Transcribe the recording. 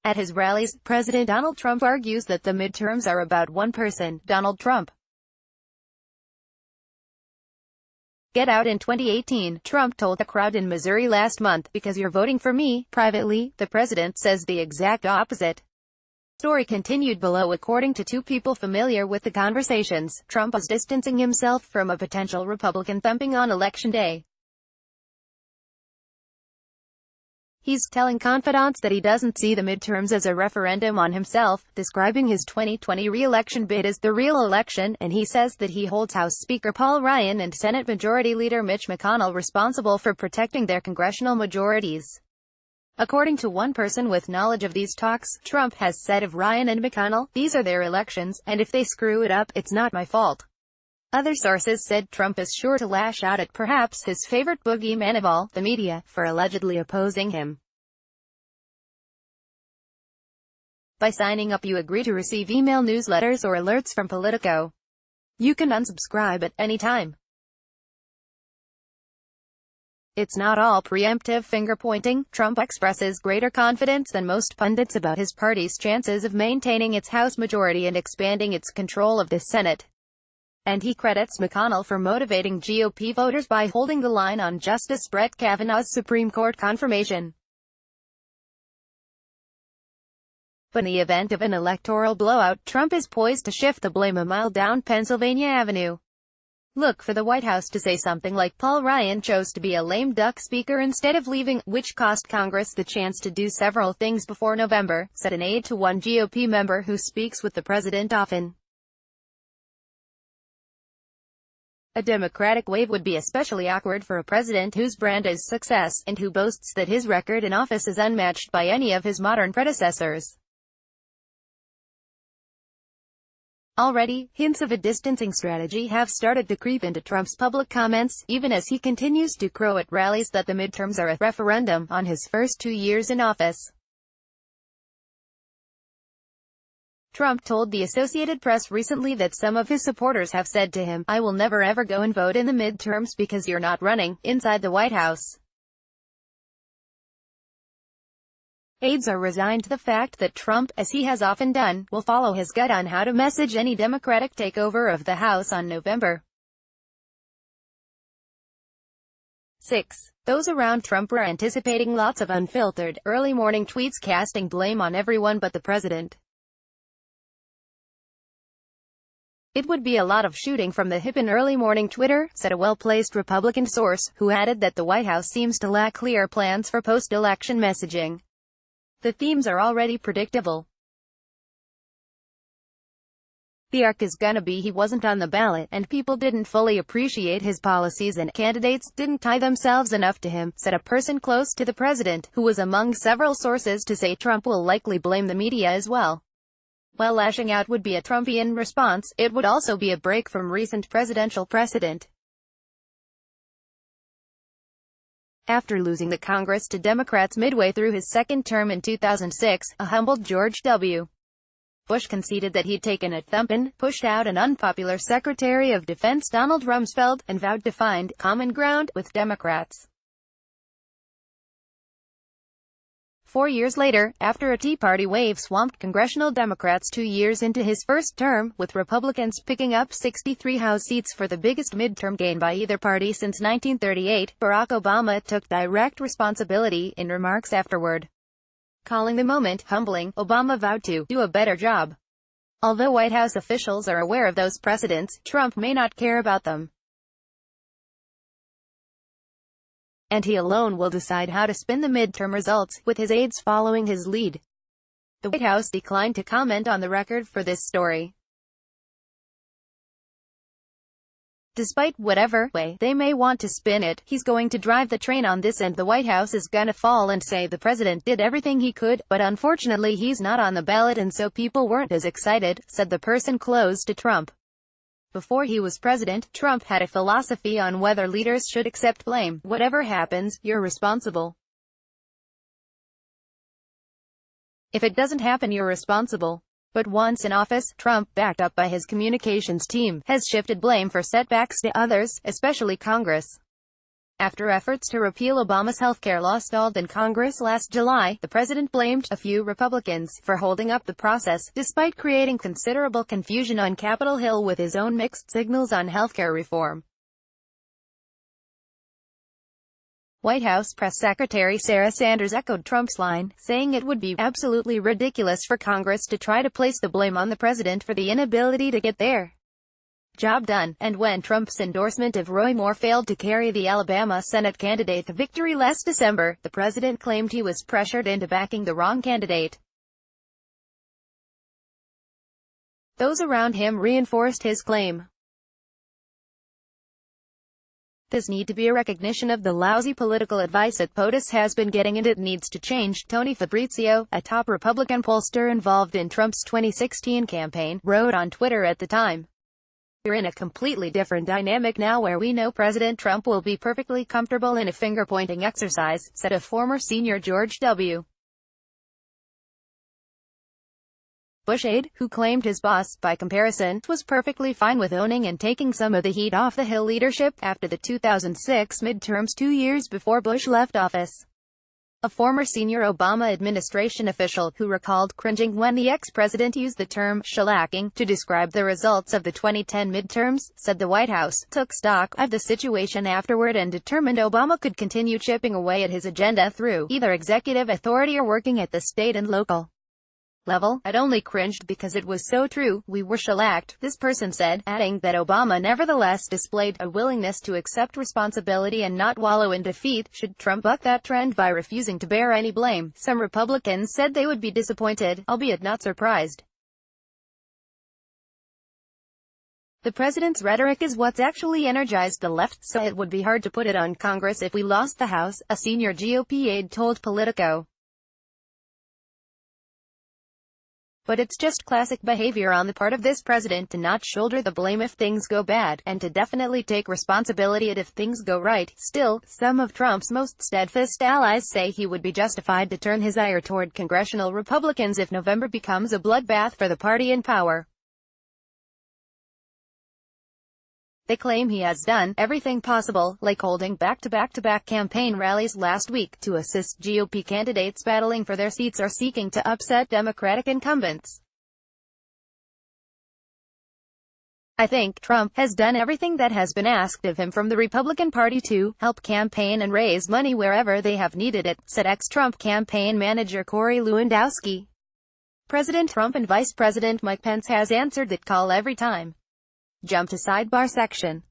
At his rallies, President Donald Trump argues that the midterms are about one person, Donald Trump. Get out in 2018, Trump told a crowd in Missouri last month, because you're voting for me. Privately, the president says the exact opposite. Story continued below. According to two people familiar with the conversations, Trump is distancing himself from a potential Republican thumping on Election Day. He's telling confidants that he doesn't see the midterms as a referendum on himself, describing his 2020 re-election bid as the real election, and he says that he holds House Speaker Paul Ryan and Senate Majority Leader Mitch McConnell responsible for protecting their congressional majorities. According to one person with knowledge of these talks, Trump has said of Ryan and McConnell, "These are their elections, and if they screw it up, it's not my fault." Other sources said Trump is sure to lash out at perhaps his favorite boogeyman of all, the media, for allegedly opposing him. By signing up, you agree to receive email newsletters or alerts from Politico. You can unsubscribe at any time. It's not all preemptive finger-pointing. Trump expresses greater confidence than most pundits about his party's chances of maintaining its House majority and expanding its control of the Senate. And he credits McConnell for motivating GOP voters by holding the line on Justice Brett Kavanaugh's Supreme Court confirmation. But in the event of an electoral blowout, Trump is poised to shift the blame a mile down Pennsylvania Avenue. Look for the White House to say something like Paul Ryan chose to be a lame duck speaker instead of leaving, which cost Congress the chance to do several things before November, said an aide to one GOP member who speaks with the president often. A Democratic wave would be especially awkward for a president whose brand is success, and who boasts that his record in office is unmatched by any of his modern predecessors. Already, hints of a distancing strategy have started to creep into Trump's public comments, even as he continues to crow at rallies that the midterms are a referendum on his first 2 years in office. Trump told the Associated Press recently that some of his supporters have said to him, "I will never ever go and vote in the midterms because you're not running," inside the White House. Aides are resigned to the fact that Trump, as he has often done, will follow his gut on how to message any Democratic takeover of the House on November 6. Those around Trump are anticipating lots of unfiltered, early morning tweets casting blame on everyone but the president. "It would be a lot of shooting from the hip in early morning Twitter," said a well-placed Republican source, who added that the White House seems to lack clear plans for post-election messaging. The themes are already predictable. The arc is gonna be he wasn't on the ballot, and people didn't fully appreciate his policies and candidates didn't tie themselves enough to him, said a person close to the president, who was among several sources to say Trump will likely blame the media as well. While lashing out would be a Trumpian response, it would also be a break from recent presidential precedent. After losing the Congress to Democrats midway through his second term in 2006, a humbled George W. Bush conceded that he'd taken a thumping, pushed out an unpopular Secretary of Defense Donald Rumsfeld, and vowed to find common ground with Democrats. 4 years later, after a Tea Party wave swamped congressional Democrats 2 years into his first term, with Republicans picking up 63 House seats for the biggest midterm gain by either party since 1938, Barack Obama took direct responsibility in remarks afterward. Calling the moment humbling, Obama vowed to do a better job. Although White House officials are aware of those precedents, Trump may not care about them. And he alone will decide how to spin the midterm results, with his aides following his lead. The White House declined to comment on the record for this story. Despite whatever way they may want to spin it, he's going to drive the train on this, and the White House is gonna fall and say the president did everything he could, but unfortunately he's not on the ballot and so people weren't as excited, said the person close to Trump. Before he was president, Trump had a philosophy on whether leaders should accept blame. Whatever happens, you're responsible. If it doesn't happen, you're responsible. But once in office, Trump, backed up by his communications team, has shifted blame for setbacks to others, especially Congress. After efforts to repeal Obama's healthcare law stalled in Congress last July, the president blamed a few Republicans for holding up the process, despite creating considerable confusion on Capitol Hill with his own mixed signals on healthcare reform. White House Press Secretary Sarah Sanders echoed Trump's line, saying it would be absolutely ridiculous for Congress to try to place the blame on the president for the inability to get their job done. And when Trump's endorsement of Roy Moore failed to carry the Alabama Senate candidate to victory last December, the president claimed he was pressured into backing the wrong candidate. Those around him reinforced his claim. This need to be a recognition of the lousy political advice that POTUS has been getting, and it needs to change, Tony Fabrizio, a top Republican pollster involved in Trump's 2016 campaign, wrote on Twitter at the time. We're in a completely different dynamic now where we know President Trump will be perfectly comfortable in a finger-pointing exercise, said a former senior George W. Bush aide, who claimed his boss, by comparison, was perfectly fine with owning and taking some of the heat off the Hill leadership after the 2006 midterms 2 years before Bush left office. A former senior Obama administration official, who recalled cringing when the ex-president used the term shellacking to describe the results of the 2010 midterms, said the White House took stock of the situation afterward and determined Obama could continue chipping away at his agenda through either executive authority or working at the state and local level. I'd only cringed because it was so true. We were shellacked, this person said, adding that Obama nevertheless displayed a willingness to accept responsibility and not wallow in defeat, should Trump buck that trend by refusing to bear any blame. Some Republicans said they would be disappointed, albeit not surprised. The president's rhetoric is what's actually energized the left, so it would be hard to put it on Congress if we lost the House, a senior GOP aide told Politico. But it's just classic behavior on the part of this president to not shoulder the blame if things go bad, and to definitely take responsibility if things go right. Still, some of Trump's most steadfast allies say he would be justified to turn his ire toward congressional Republicans if November becomes a bloodbath for the party in power. They claim he has done everything possible, like holding back-to-back campaign rallies last week, to assist GOP candidates battling for their seats or seeking to upset Democratic incumbents. I think Trump has done everything that has been asked of him from the Republican Party to help campaign and raise money wherever they have needed it, said ex-Trump campaign manager Corey Lewandowski. President Trump and Vice President Mike Pence has answered that call every time. Jump to sidebar section.